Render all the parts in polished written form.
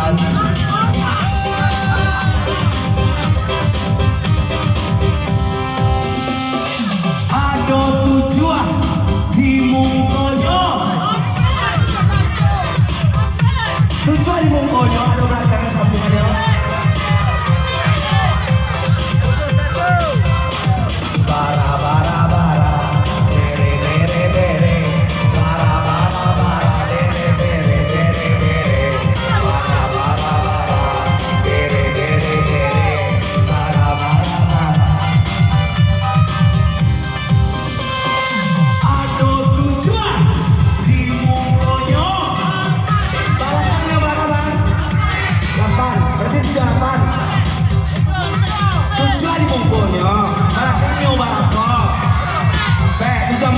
lagi. Ada tujuan di mungkonyo. Tujuan di mungkonyo ada belakangnya sambungannya. Bara bara bara, bere bere bere, bara bara bara, bere bere bere bere, bara bara bara, bere bere bere, bara bara bara. Ada tujuan di mungkonyo. Belakangnya bara bang, 8, berarti tujuan 8. Tujuan di mungkonyo. Belakangnya barako. Tujuan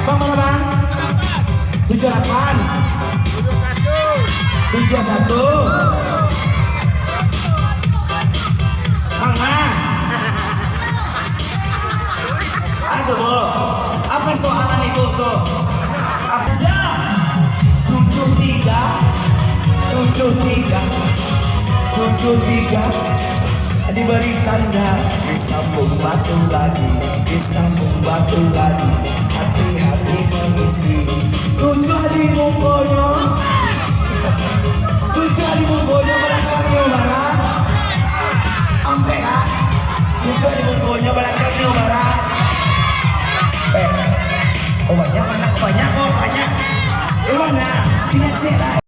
bang mana bang? 78. 71. Mangga. Aduh bu, apa soalan itu tuh? Apa aja? 73 diberi tanda, disambung batu lagi, disambung batu lagi, hati-hati mengisi. 7 di mungkonyo, 7 di mungkonyo belakangnya barat, sampai ya. 7 di mungkonyo belakangnya barat. Oh banyak mana? Banyak oh banyak. Mana? Tidak cerah.